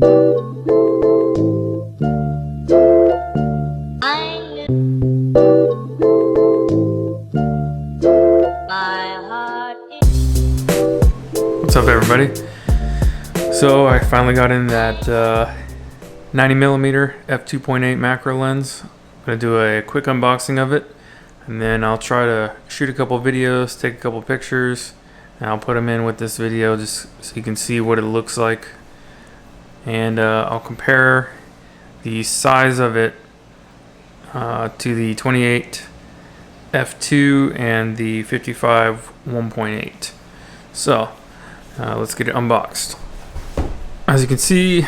What's up, everybody? So I finally got in that 90mm f2.8 macro lens. I'm gonna do a quick unboxing of it, and then I'll try to shoot a couple videos, take a couple pictures, and I'll put them in with this video just so you can see what it looks like. And I'll compare the size of it to the 28 f2 and the 55 1.8. So let's get it unboxed. As you can see,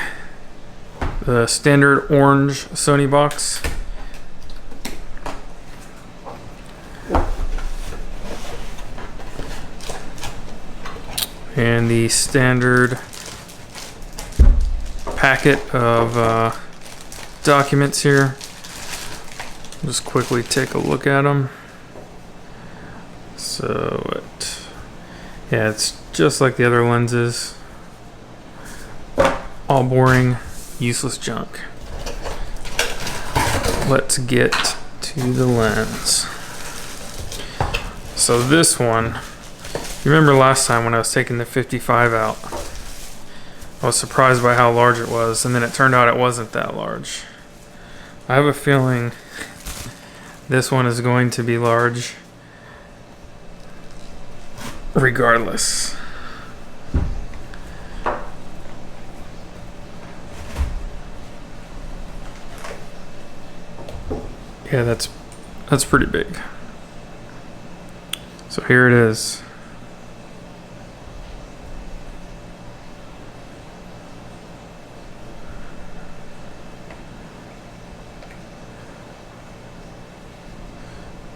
the standard orange Sony box. And the standard packet of documents here. Just quickly take a look at them. So yeah, it's just like the other lenses. All boring, useless junk. Let's get to the lens. So this one, you remember last time when I was taking the 55 out, I was surprised by how large it was, and then it turned out it wasn't that large. I have a feeling this one is going to be large regardless. Yeah, that's pretty big. So here it is.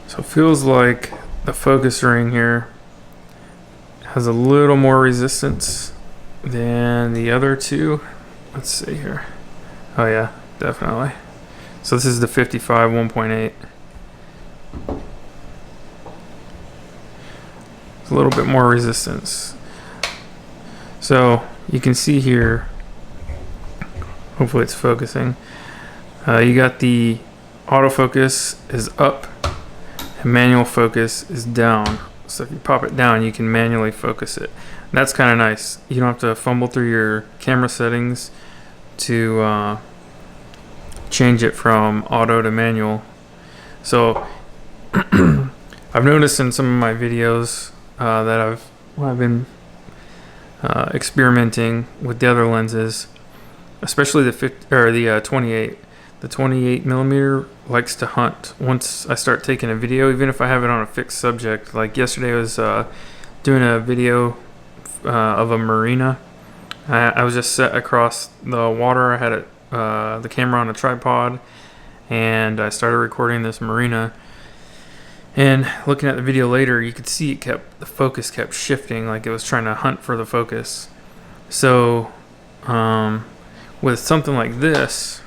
So it feels like the focus ring here has a little more resistance than the other two. Let's see here. Oh yeah, definitely. So this is the 55 1.8. It's a little bit more resistance. So you can see here, hopefully it's focusing, you got the autofocus is up and manual focus is down. So if you pop it down, you can manually focus it. And that's kind of nice. You don't have to fumble through your camera settings to change it from auto to manual. So I've noticed in some of my videos that I've been experimenting with the other lenses, especially the 28. The 28mm likes to hunt once I start taking a video, even if I have it on a fixed subject. Like yesterday, I was doing a video of a marina. I was just set across the water. I had it, the camera on a tripod, and I started recording this marina. And looking at the video later, you could see the focus kept shifting, like it was trying to hunt for the focus. So with something like this,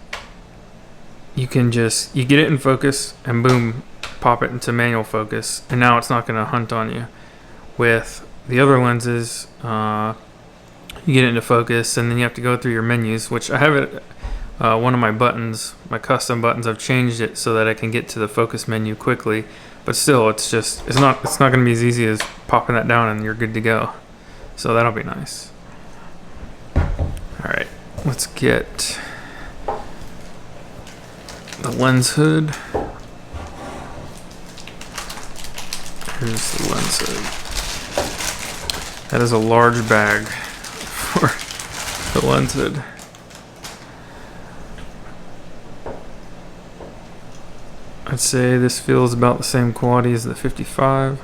you can just, you get it in focus and boom, pop it into manual focus, and now it's not going to hunt on you. With the other lenses, you get it into focus and then you have to go through your menus, which I have it, one of my buttons, my custom buttons, I've changed it so that I can get to the focus menu quickly. But still, it's not going to be as easy as popping that down and you're good to go. So that'll be nice. Alright, let's get the lens hood. Here's the lens hood. That is a large bag for the lens hood. I'd say this feels about the same quality as the 55.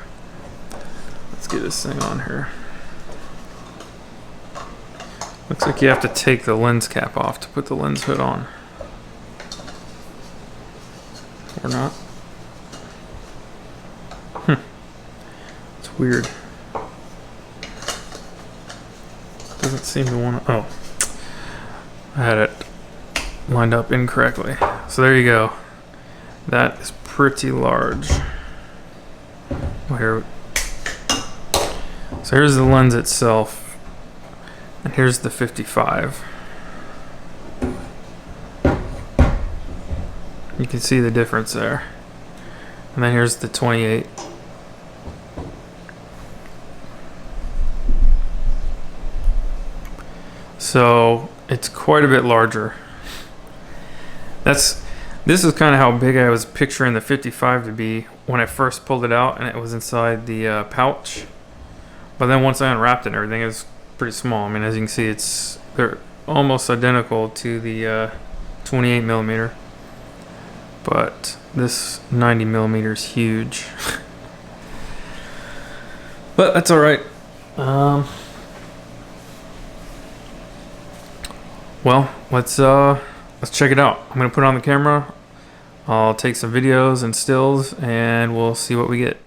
Let's get this thing on here. Looks like you have to take the lens cap off to put the lens hood on. Or not. It's weird. Doesn't seem to want to. Oh, I had it lined up incorrectly. So there you go. That is pretty large. So here's the lens itself, and here's the 55. You can see the difference there. And then here's the 28. So it's quite a bit larger. This is kind of how big I was picturing the 55 to be when I first pulled it out and it was inside the pouch. But then once I unwrapped it and everything, it was pretty small. I mean, as you can see, they're almost identical to the 28 millimeter. But this 90 millimeter is huge. But that's all right. Well, let's check it out. I'm gonna put it on the camera. I'll take some videos and stills, and we'll see what we get.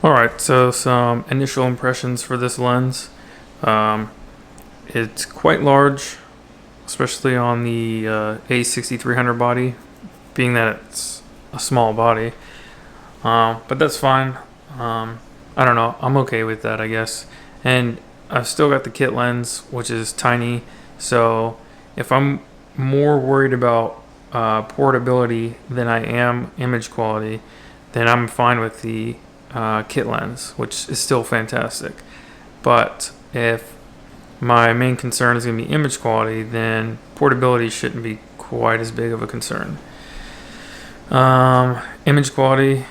Alright, so some initial impressions for this lens. It's quite large, especially on the A6300 body, being that it's a small body. But that's fine. I don't know, I'm okay with that, I guess. And I've still got the kit lens, which is tiny, so if I'm more worried about portability than I am image quality, then I'm fine with the kit lens, which is still fantastic. But if my main concern is going to be image quality, then portability shouldn't be quite as big of a concern. Image quality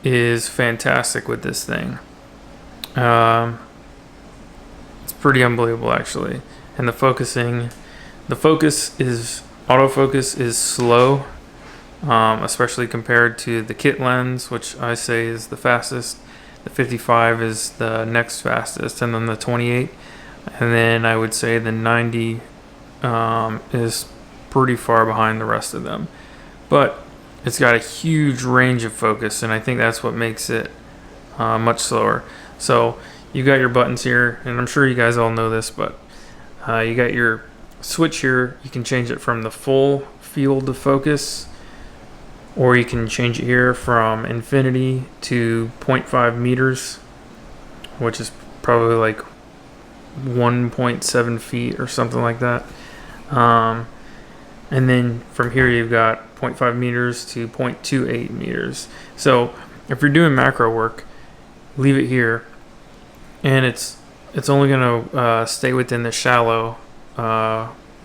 is fantastic with this thing. It's pretty unbelievable, actually. And the focus is autofocus is slow. Especially compared to the kit lens, which I say is the fastest. The 55 is the next fastest, and then the 28, and then I would say the 90 is pretty far behind the rest of them. But it's got a huge range of focus, and I think that's what makes it much slower. So you got your buttons here, and I'm sure you guys all know this, but you got your switch here. You can change it from the full field of focus, or you can change it here from infinity to 0.5 meters, which is probably like 1.7 feet or something like that. And then from here you've got 0.5 meters to 0.28 meters. So if you're doing macro work, leave it here, and it's only gonna stay within the shallow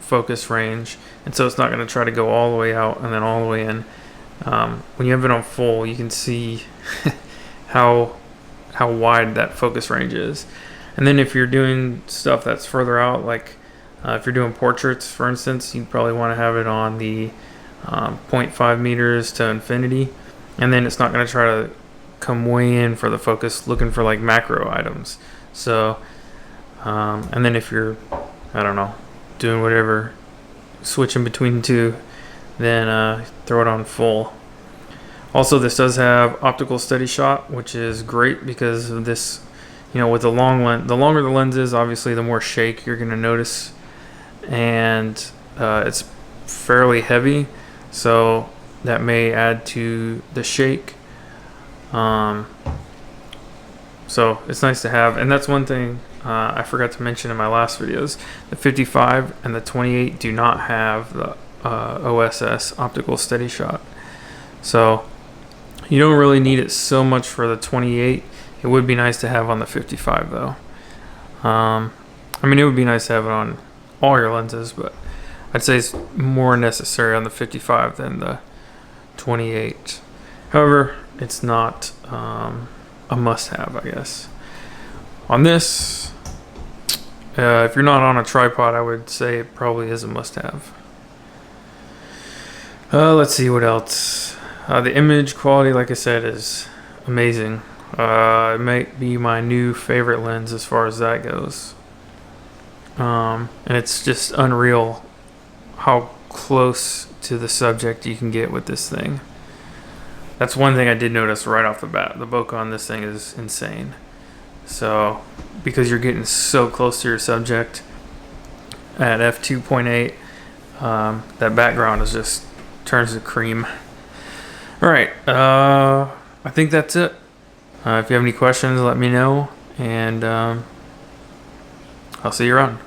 focus range, and so it's not gonna try to go all the way out and then all the way in. When you have it on full, you can see how wide that focus range is. And then if you're doing stuff that's further out, like if you're doing portraits, for instance, you'd probably want to have it on the 0.5 meters to infinity, and then it's not going to try to come way in for the focus looking for like macro items. So and then if you're, I don't know, doing whatever, switching between the two, then throw it on full. Also, this does have optical steady shot, which is great because of this, you know, with the long lens, the longer the lens is, obviously the more shake you're going to notice, and it's fairly heavy, so that may add to the shake. So it's nice to have, and that's one thing I forgot to mention in my last videos. The 55 and the 28 do not have the OSS, optical steady shot, so you don't really need it so much for the 28. It would be nice to have on the 55 though. I mean, it would be nice to have it on all your lenses, but I'd say it's more necessary on the 55 than the 28. However, it's not a must-have, I guess. On this, if you're not on a tripod, I would say it probably is a must-have. Let's see what else. The image quality, like I said, is amazing. It might be my new favorite lens as far as that goes. And it's just unreal how close to the subject you can get with this thing. That's one thing I did notice right off the bat. The bokeh on this thing is insane. So, because you're getting so close to your subject at f2.8, that background is just turns to cream. All right, I think that's it. If you have any questions, let me know, and I'll see you around.